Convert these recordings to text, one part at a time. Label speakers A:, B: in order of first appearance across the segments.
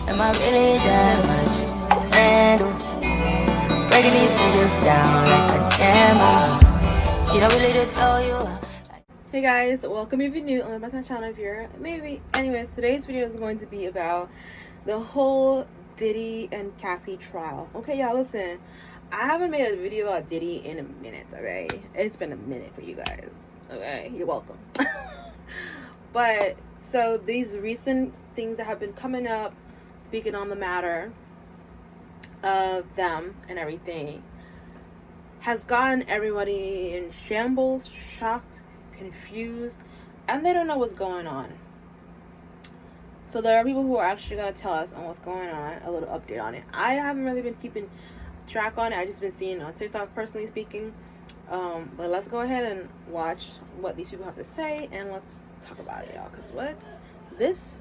A: Am I really that much to handle? Breaking these niggas down like a camel. You don't really know you are.
B: Hey guys, welcome if you're new. I'm back to my channel if you're maybe. Anyways, today's video is going to be about the whole Diddy and Cassie trial. Okay, y'all, listen. I haven't made a video about Diddy in a minute, okay? It's been a minute for you guys. Okay, you're welcome. But, so these recent things that have been coming up, speaking on the matter of them and everything, has gotten everybody in shambles, shocked, confused, and they don't know what's going on. So there are people who are actually going to tell us on what's going on, a little update on it. I haven't really been keeping track on it. I just been seeing on TikTok, personally speaking. But let's go ahead and watch what these people have to say, and let's talk about it, y'all, because what? This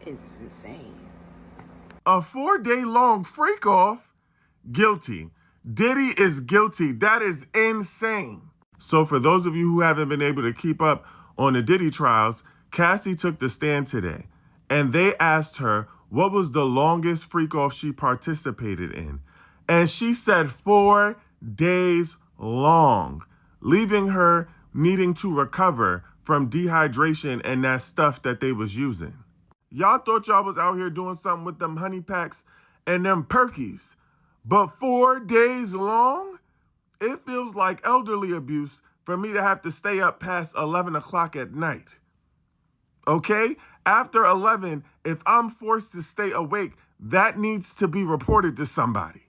B: is insane.
C: A 4-day-long freak-off? Guilty. Diddy is guilty. That is insane. So for those of you who haven't been able to keep up on the Diddy trials, Cassie took the stand today, and they asked her what was the longest freak-off she participated in. And she said 4 days long, leaving her needing to recover from dehydration and that stuff that they was using. Y'all thought y'all was out here doing something with them honey packs and them perkies, but 4 days long? It feels like elderly abuse for me to have to stay up past 11 o'clock at night. Okay? After 11, if I'm forced to stay awake, that needs to be reported to somebody.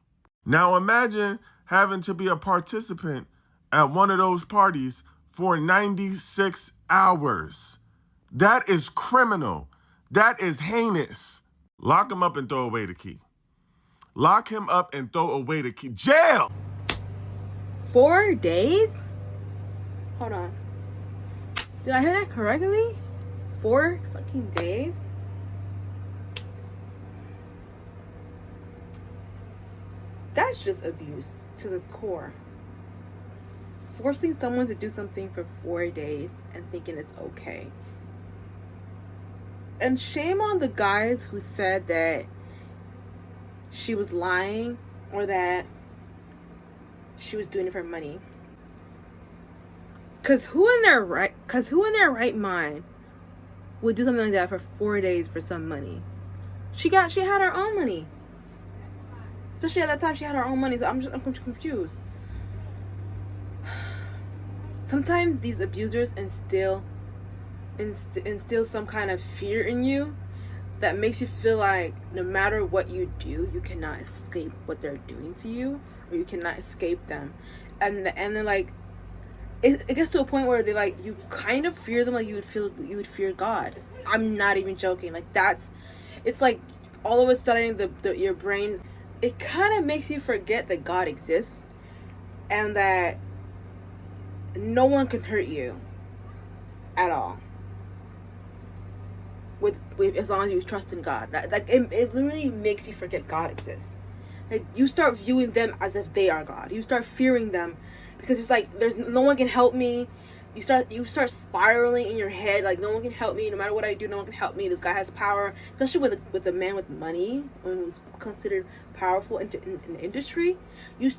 C: Now imagine having to be a participant at one of those parties for 96 hours. That is criminal. That is heinous. Lock him up and throw away the key. Lock him up and throw away the key. Jail!
B: 4 days? Hold on. Did I hear that correctly? 4 fucking days? That's just abuse to the core. Forcing someone to do something for 4 days and thinking it's okay. And shame on the guys who said that she was lying or that she was doing it for money. Cause who in their right mind would do something like that for 4 days for some money? She had her own money. Especially at that time, she had her own money. So I'm confused. Sometimes these abusers instill some kind of fear in you that makes you feel like no matter what you do, you cannot escape what they're doing to you, or you cannot escape them. And then like it gets to a point where they like you kind of fear them like you would fear God. I'm not even joking. Like it's like all of a sudden your brain, it kind of makes you forget that God exists and that no one can hurt you at all. With as long as you trust in God. Like it literally makes you forget God exists. Like you start viewing them as if they are God. You start fearing them because it's like there's no one can help me. You start spiraling in your head like no one can help me. No matter what I do, no one can help me. This guy has power, especially with a man with money when he's considered powerful in the industry. You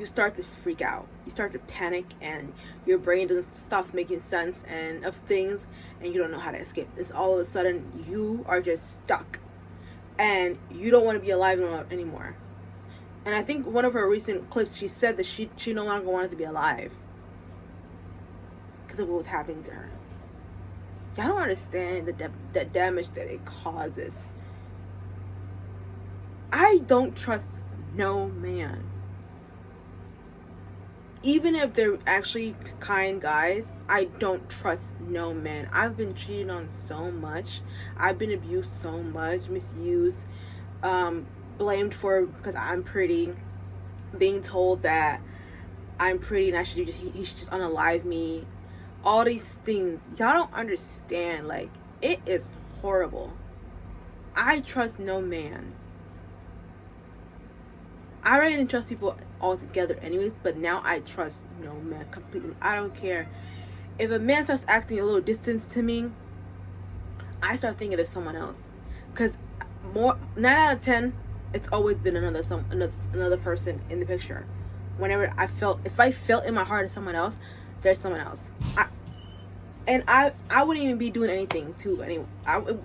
B: start to freak out. You start to panic, and your brain stops making sense of things, and you don't know how to escape this. All of a sudden, you are just stuck, and you don't want to be alive anymore. And I think one of her recent clips, she said that she no longer wanted to be alive because of what was happening to her. Y'all don't understand the damage that it causes. I don't trust no man. Even if they're actually kind guys, I don't trust no man. I've been cheated on so much. I've been abused so much, misused, blamed for because I'm pretty, being told that I'm pretty and he should just unalive me. All these things. Y'all don't understand. Like, it is horrible. I trust no man. I already didn't trust people altogether anyways, but now I trust no man completely. I don't care. If a man starts acting a little distant to me, I start thinking there's someone else. Because 9 out of 10, it's always been another person in the picture. Whenever if I felt in my heart it's someone else, there's someone else. I wouldn't even be doing anything to anyone.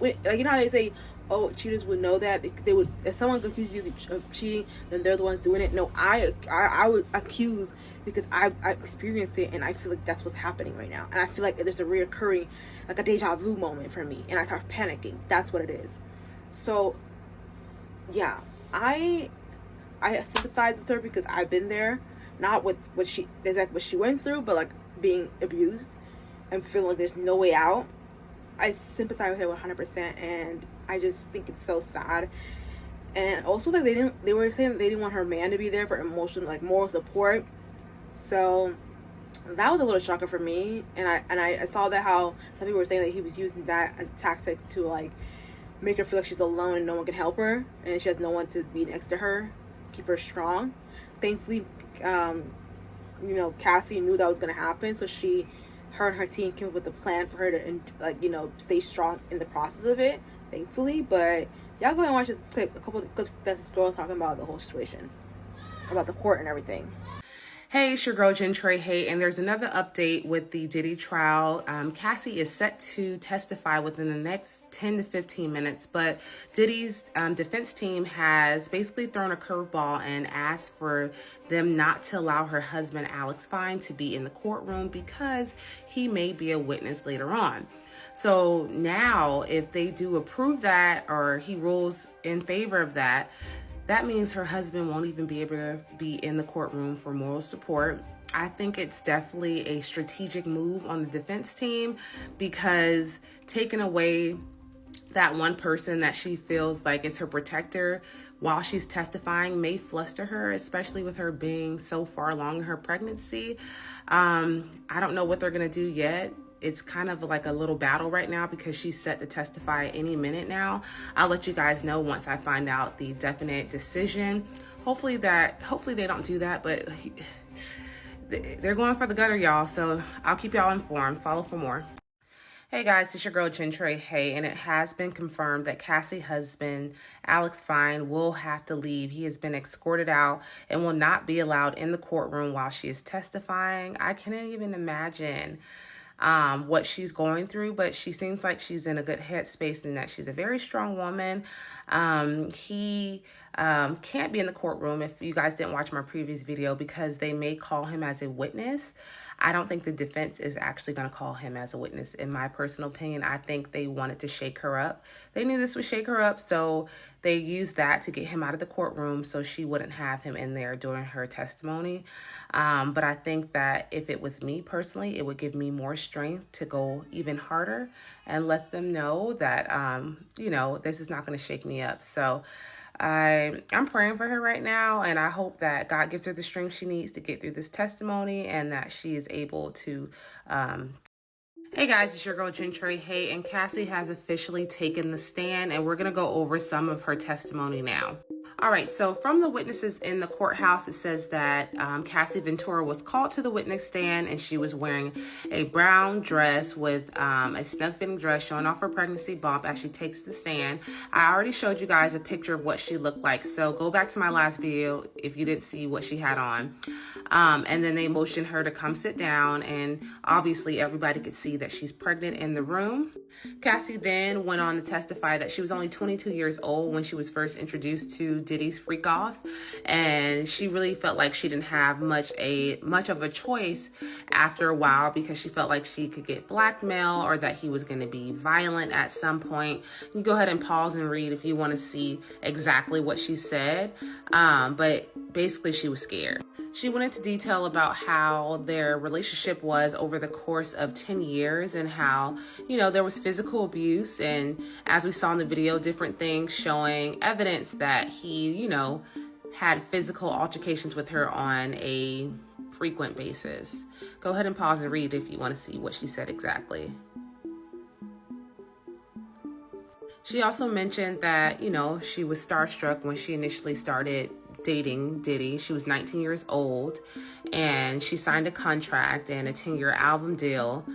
B: Like, you know how they say, oh, cheaters would know that they would. If someone accuses you of cheating, then they're the ones doing it. No, I would accuse because I experienced it, and I feel like that's what's happening right now. And I feel like there's a reoccurring, like a deja vu moment for me, and I start panicking. That's what it is. So, yeah, I sympathize with her because I've been there, not with what she went through, but like being abused and feeling like there's no way out. I sympathize with her 100%, and I just think it's so sad. And also, like, they were saying that they didn't want her man to be there for emotional, like, moral support. So that was a little shocker for me. And I saw that how some people were saying that he was using that as a tactic to, like, make her feel like she's alone and no one can help her, and she has no one to be next to her, keep her strong. Thankfully, Cassie knew that was gonna happen, so her and her team came up with a plan for her to, like, stay strong in the process of it, thankfully. But y'all go and watch this clip, a couple of clips that this girl talking about the whole situation, about the court and everything.
D: Hey, it's your girl Jen Trey Hay, and there's another update with the Diddy trial. Cassie is set to testify within the next 10 to 15 minutes, but Diddy's defense team has basically thrown a curveball and asked for them not to allow her husband, Alex Fine, to be in the courtroom because he may be a witness later on. So now, if they do approve that, or he rules in favor of that, that means her husband won't even be able to be in the courtroom for moral support. I think it's definitely a strategic move on the defense team, because taking away that one person that she feels like it's her protector while she's testifying may fluster her, especially with her being so far along in her pregnancy. I don't know what they're going to do yet. It's kind of like a little battle right now because she's set to testify any minute now. I'll let you guys know once I find out the definite decision. Hopefully they don't do that, but they're going for the gutter, y'all. So I'll keep y'all informed. Follow for more. Hey guys, it's your girl Jen Trey Hay, and it has been confirmed that Cassie's husband, Alex Fine, will have to leave. He has been escorted out and will not be allowed in the courtroom while she is testifying. I can't even imagine what she's going through, but she seems like she's in a good headspace and that she's a very strong woman. He can't be in the courtroom, if you guys didn't watch my previous video, because they may call him as a witness. I don't think the defense is actually going to call him as a witness. In my personal opinion, I think they wanted to shake her up. They knew this would shake her up, so they used that to get him out of the courtroom so she wouldn't have him in there during her testimony. But I think that if it was me personally, it would give me more strength to go even harder and let them know that, this is not going to shake me up. So I'm praying for her right now, and I hope that God gives her the strength she needs to get through this testimony, and that she is able to Hey guys, it's your girl Jen Trey Hay, and Cassie has officially taken the stand, and we're going to go over some of her testimony now. All right, so from the witnesses in the courthouse, it says that Cassie Ventura was called to the witness stand, and she was wearing a brown dress with a snug-fitting dress showing off her pregnancy bump as she takes the stand. I already showed you guys a picture of what she looked like, so go back to my last video if you didn't see what she had on. And then they motioned her to come sit down, and obviously everybody could see that she's pregnant in the room. Cassie then went on to testify that she was only 22 years old when she was first introduced to Diddy's freak-offs, and she really felt like she didn't have much of a choice after a while, because she felt like she could get blackmail or that he was going to be violent at some point. You can go ahead and pause and read if you want to see exactly what she said, but basically she was scared. She went into detail about how their relationship was over the course of 10 years and how, there was physical abuse. And as we saw in the video, different things showing evidence that he, had physical altercations with her on a frequent basis. Go ahead and pause and read if you want to see what she said exactly. She also mentioned that, she was starstruck when she initially started dating Diddy. She was 19 years old, and she signed a contract and a 10-year album deal.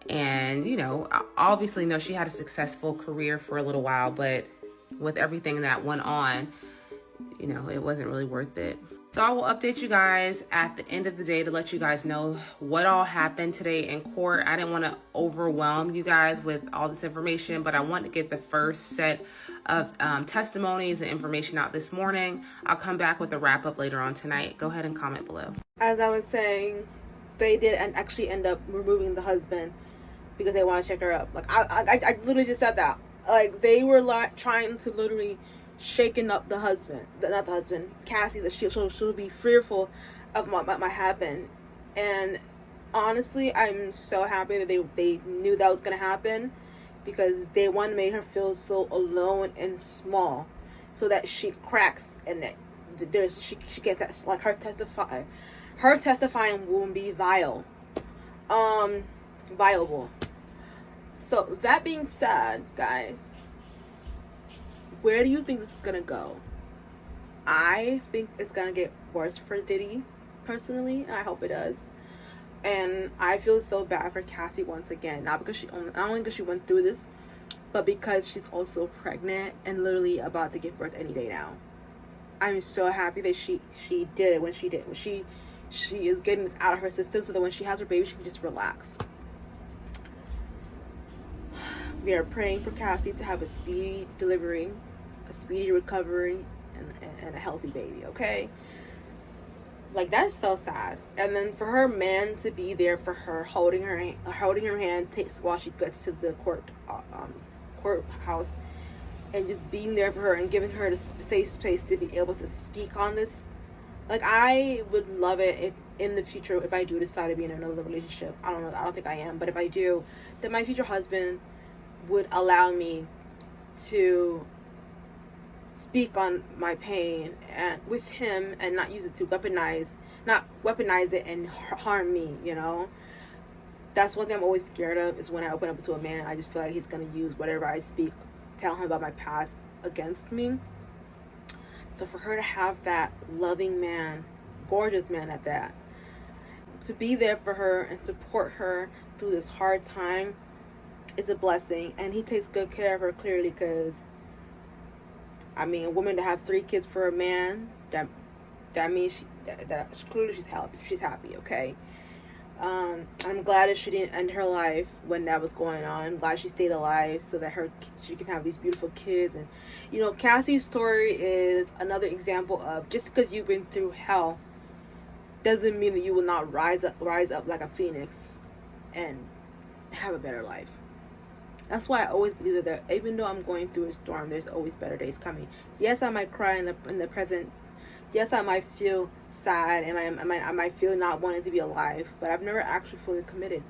D: And, you know, obviously, no, she had a successful career for a little while, but with everything that went on, you know, it wasn't really worth it. So I will update you guys at the end of the day to let you guys know what all happened today in court. I didn't want to overwhelm you guys with all this information, but I want to get the first set of testimonies and information out this morning. I'll come back with a wrap up later on tonight. Go ahead and comment below.
B: As I was saying, they did and actually end up removing the husband because they want to check her up. Like I literally just said that. Like they were trying to literally shaking up the husband, not the husband, Cassie, that she'll be fearful of what might happen. And honestly, I'm so happy that they knew that was gonna happen, because they want to make her feel so alone and small, so that she cracks and that she gets that, like, her testifying won't be viable. So that being said, guys, where do you think this is gonna go? I think it's gonna get worse for Diddy, personally, and I hope it does. And I feel so bad for Cassie once again, not only because she went through this, but because she's also pregnant and literally about to give birth any day now. I'm so happy that she did it when she did. She is getting this out of her system so that when she has her baby, she can just relax. We are praying for Cassie to have a speedy delivery, a speedy recovery, and a healthy baby, okay? Like, that's so sad. And then for her man to be there for her, holding her hand while she gets to the courthouse, and just being there for her and giving her the safe space to be able to speak on this. Like, I would love it if in the future, if I do decide to be in another relationship, I don't think I am, but if I do, that my future husband would allow me to speak on my pain and with him, and not use it to weaponize it and harm me, you know. That's one thing I'm always scared of, is when I open up to a man, I just feel like he's gonna use whatever I speak, tell him about my past, against me. So for her to have that loving man, gorgeous man at that, to be there for her and support her through this hard time, is a blessing. And he takes good care of her, clearly, because I mean, a woman to have 3 kids for a man, that means clearly she's happy, okay? I'm glad that she didn't end her life when that was going on. I'm glad she stayed alive so that she can have these beautiful kids. And, you know, Cassie's story is another example of, just because you've been through hell doesn't mean that you will not rise up like a phoenix and have a better life. That's why I always believe that even though I'm going through a storm, there's always better days coming. Yes, I might cry in the present. Yes, I might feel sad, and I might feel not wanting to be alive. But I've never actually fully committed.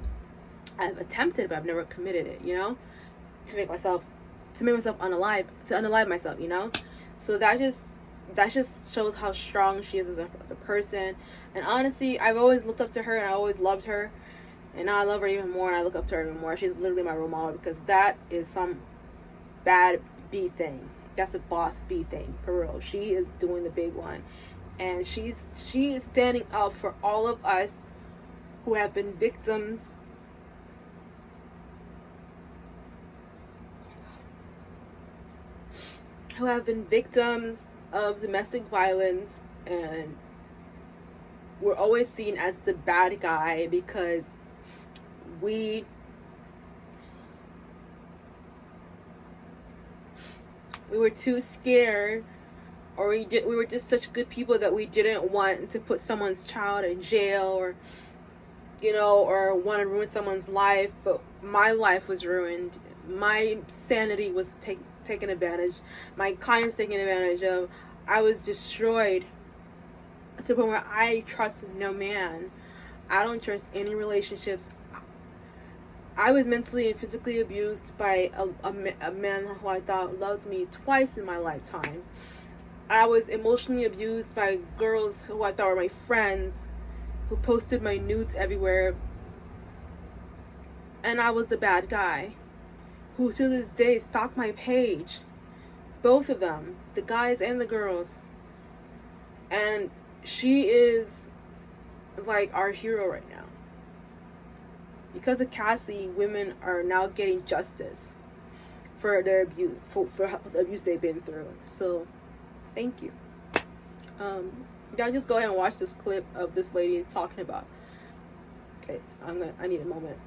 B: I've attempted, but I've never committed it. You know, to make myself unalive myself. You know, so that just shows how strong she is as a person. And honestly, I've always looked up to her, and I always loved her. And now I love her even more, and I look up to her even more. She's literally my role model, because that is some bad B thing. That's a boss B thing, for real. She is doing the big one. And she is standing up for all of us who have been victims of domestic violence, and we're always seen as the bad guy because we were too scared, or we were just such good people that we didn't want to put someone's child in jail, or, you know, or want to ruin someone's life. But my life was ruined. My sanity was taken advantage. My kindness taken advantage of. I was destroyed to the point where I trust no man. I don't trust any relationships. I was mentally and physically abused by a man who I thought loved me twice in my lifetime. I was emotionally abused by girls who I thought were my friends, who posted my nudes everywhere. And I was the bad guy, who to this day stalk my page. Both of them, the guys and the girls. And she is like our hero right now. because of Cassie, women are now getting justice for their abuse, for the abuse they've been through. So, thank you. Y'all just go ahead and watch this clip of this lady talking about it. I need a moment.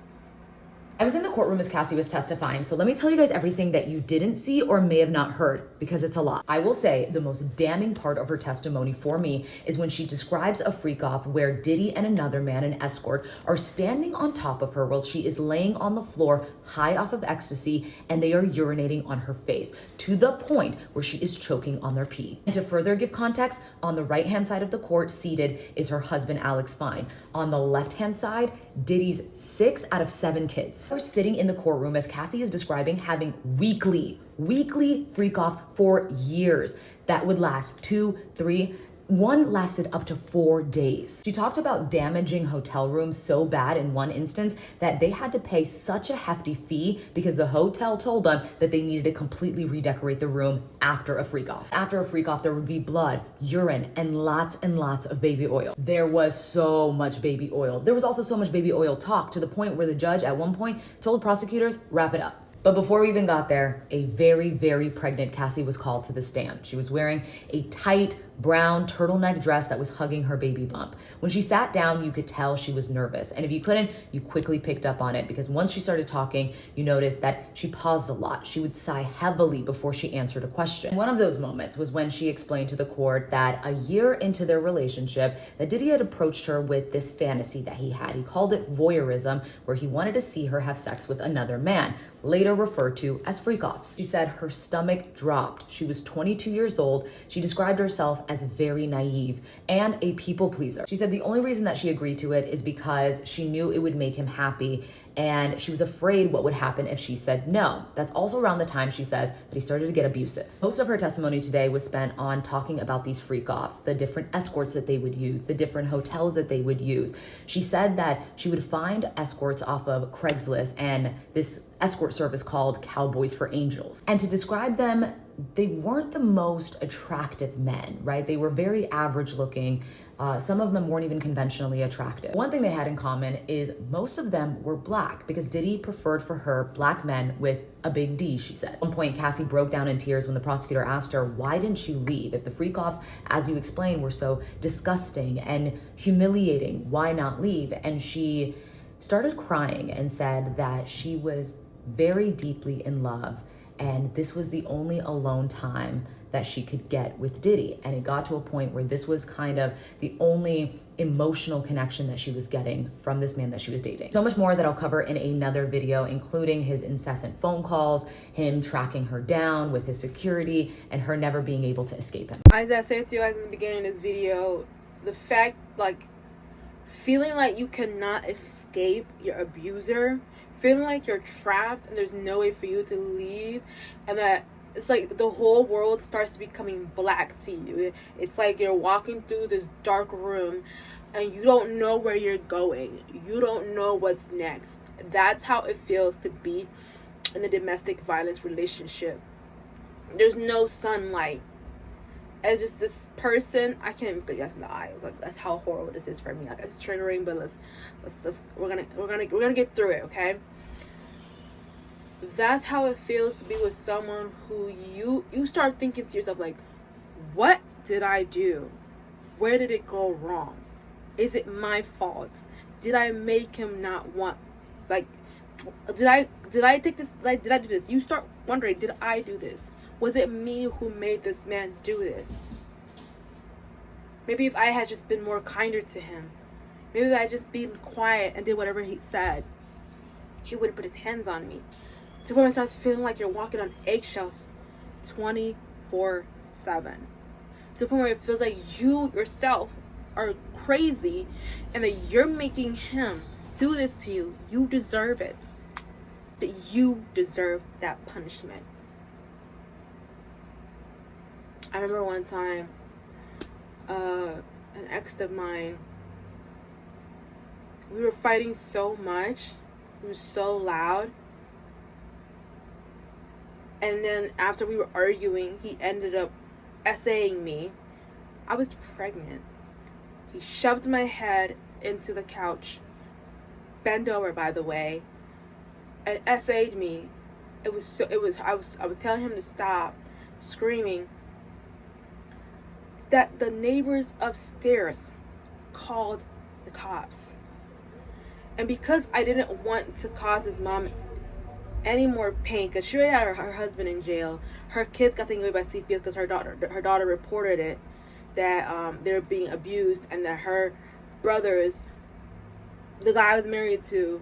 E: I was in the courtroom as Cassie was testifying, so let me tell you guys everything that you didn't see or may have not heard, because it's a lot. I will say the most damning part of her testimony for me is when she describes a freak off where Diddy and another man, an escort, are standing on top of her while she is laying on the floor high off of ecstasy, and they are urinating on her face to the point where she is choking on their pee. And to further give context, on the right-hand side of the court seated is her husband, Alex Fine. On the left-hand side, Diddy's 6 out of 7 kids. We're sitting in the courtroom as Cassie is describing having weekly freak-offs for years that would last 2, 3, one lasted up to 4 days. She talked about damaging hotel rooms so bad in one instance that they had to pay such a hefty fee because the hotel told them that they needed to completely redecorate the room after a freak off. After a freak off, there would be blood, urine, and lots of baby oil. There was so much baby oil. There was also so much baby oil talk to the point where the judge at one point told prosecutors, wrap it up. But before we even got there, a very pregnant Cassie was called to the stand. She was wearing a tight brown turtleneck dress that was hugging her baby bump. When she sat down, you could tell she was nervous. And if you couldn't, you quickly picked up on it, because once she started talking, you noticed that she paused a lot. She would sigh heavily before she answered a question. One of those moments was when she explained to the court that a year into their relationship, that Diddy had approached her with this fantasy that he had. He called it voyeurism, where he wanted to see her have sex with another man, later referred to as freak-offs. She said her stomach dropped. She was 22 years old. She described herself as very naive and a people pleaser. She said the only reason that she agreed to it is because she knew it would make him happy, and she was afraid what would happen if she said no. That's also around the time, she says, that he started to get abusive. Most of her testimony today was spent on talking about these freak-offs, the different escorts that they would use, the different hotels that they would use. She said that she would find escorts off of Craigslist and this escort service called Cowboys for Angels. And to describe them, they weren't the most attractive men, right? They were very average looking. Some of them weren't even conventionally attractive. One thing they had in common is most of them were black, because Diddy preferred for her black men with a big D, she said. At one point, Cassie broke down in tears when the prosecutor asked her, why didn't you leave? If the freak-offs, as you explained, were so disgusting and humiliating, why not leave? And she started crying and said that she was very deeply in love, and this was the only alone time that she could get with Diddy. And it got to a point where this was kind of the only emotional connection that she was getting from this man that she was dating. So much more that I'll cover in another video, including his incessant phone calls, him tracking her down with his security, and her never being able to escape him.
B: As I said to you guys in the beginning of this video, the fact, feeling like you cannot escape your abuser, feeling like you're trapped and there's no way for you to leave, and that it's like the whole world starts to becoming black to you. It's like you're walking through this dark room and you don't know where you're going. You don't know what's next. That's how it feels to be in a domestic violence relationship. There's no sunlight. It's just this person. I can't even look in the eye. That's how horrible this is for me. It's triggering, but let's we're gonna get through it, okay? That's how it feels to be with someone who you start thinking to yourself, like, what did I do? Where did it go wrong? Is it my fault? Did I make him not want, did I take this, did I do this? You start wondering, did I do this? Was it me who made this man do this? Maybe if I had just been more kinder to him, maybe if I had just been quiet and did whatever he said, he wouldn't put his hands on me. To where it starts feeling like you're walking on eggshells 24/7. To the point where it feels like you yourself are crazy and that you're making him do this to you. You deserve it. That you deserve that punishment. I remember one time, an ex of mine, we were fighting so much. It was so loud. And then after we were arguing, he ended up essaying me. I was pregnant. He shoved my head into the couch, bent over, by the way, and SA'd me. I was telling him to stop screaming. That the neighbors upstairs called the cops. And because I didn't want to cause his mom any more pain, because she already had her husband in jail, her kids got taken away by CPS because her daughter reported it, that they're being abused, and that her brothers, the guy I was married to,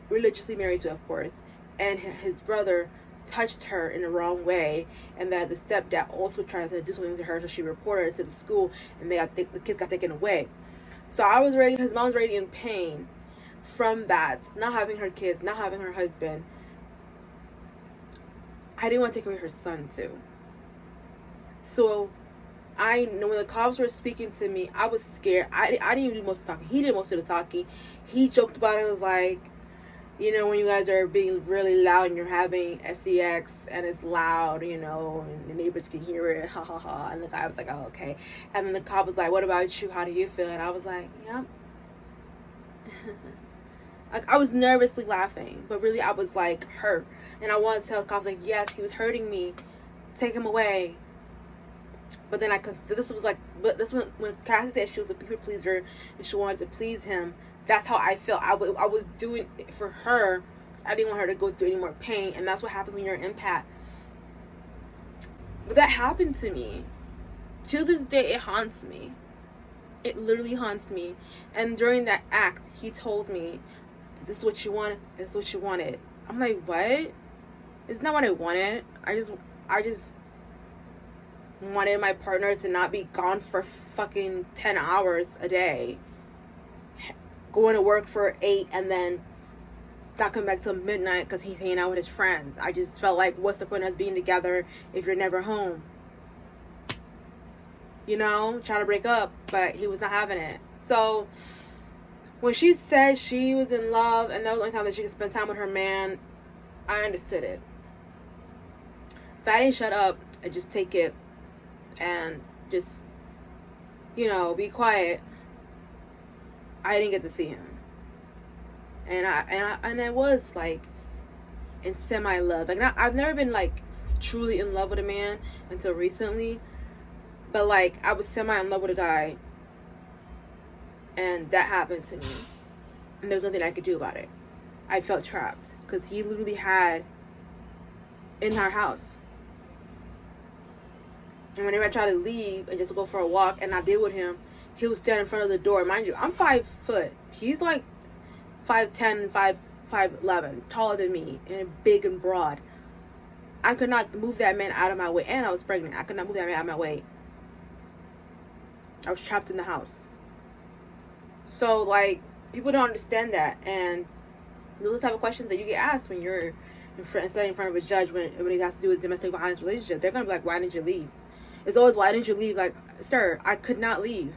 B: religiously married to, of course, and his brother touched her in the wrong way, and that the stepdad also tried to do something to her, so she reported it to the school, and the kids got taken away. So I was already, his mom was already in pain from that, not having her kids, not having her husband. I didn't want to take away her son too. So I know when the cops were speaking to me, I was scared. I didn't even do most of the talking. He did most of the talking. He joked about it and was like, you know, when you guys are being really loud and you're having sex and it's loud, you know, and the neighbors can hear it, ha ha ha. And the guy was like, oh, okay. And then the cop was like, what about you? How do you feel? And I was like, yeah. Like, I was nervously laughing, but really I was like hurt. And I wanted to tell the cops, like, yes, he was hurting me. Take him away. But then this when Cassie said she was a people pleaser and she wanted to please him. That's how I felt. I was doing it for her. I didn't want her to go through any more pain. And that's what happens when you're an empath. But that happened to me. To this day, it haunts me. It literally haunts me. And during that act, he told me, this is what you wanted. This is what you wanted. I'm like, what? It's not what I wanted. I just wanted my partner to not be gone for fucking 10 hours a day. Going to work for 8 and then not come back till midnight because he's hanging out with his friends. I just felt like, what's the point of us being together if you're never home? You know, trying to break up, but he was not having it. So when she said she was in love and that was the only time that she could spend time with her man, I understood it. If I didn't shut up and just take it and just, you know, be quiet, I didn't get to see him. And I was like in semi-love. Like, I've never been like truly in love with a man until recently. But like, I was semi in love with a guy, and that happened to me, and there was nothing I could do about it. I felt trapped because he literally had in our house. And whenever I tried to leave and just go for a walk and I did with him, he was standing in front of the door. Mind you, I'm 5 foot. He's like 5'10", 5'11", taller than me, and big and broad. I could not move that man out of my way, and I was pregnant. I could not move that man out of my way. I was trapped in the house. So, like, people don't understand that, and those are the type of questions that you get asked when you're standing in front of a judge when it has to do with domestic violence relationship. They're gonna be like, "Why didn't you leave?" It's always, "Why didn't you leave?" Like, sir, I could not leave.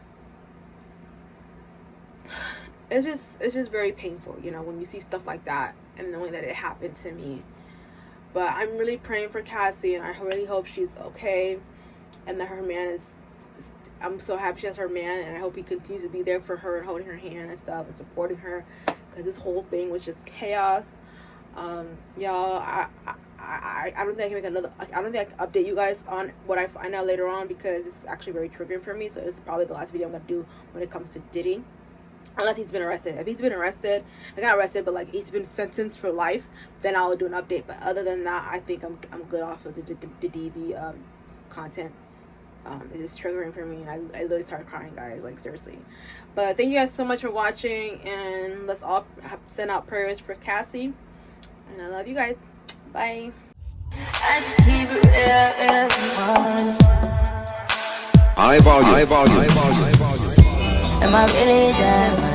B: It's just very painful, you know, when you see stuff like that and knowing that it happened to me. But I'm really praying for Cassie, and I really hope she's okay, and that her man is. I'm so happy she has her man, and I hope he continues to be there for her and holding her hand and stuff and supporting her, because this whole thing was just chaos. Y'all, I don't think I can make I don't think I can update you guys on what I find out later on, because this is actually very triggering for me. So this is probably the last video I'm gonna do when it comes to Diddy, unless he's been arrested. If he's been arrested, like not arrested, but like he's been sentenced for life, then I'll do an update. But other than that, I think I'm good off of the DV content. It's just triggering for me, and I literally started crying, guys, like seriously. But thank you guys so much for watching, and let's all send out prayers for Cassie, and I love you guys. Bye.
A: Am I really that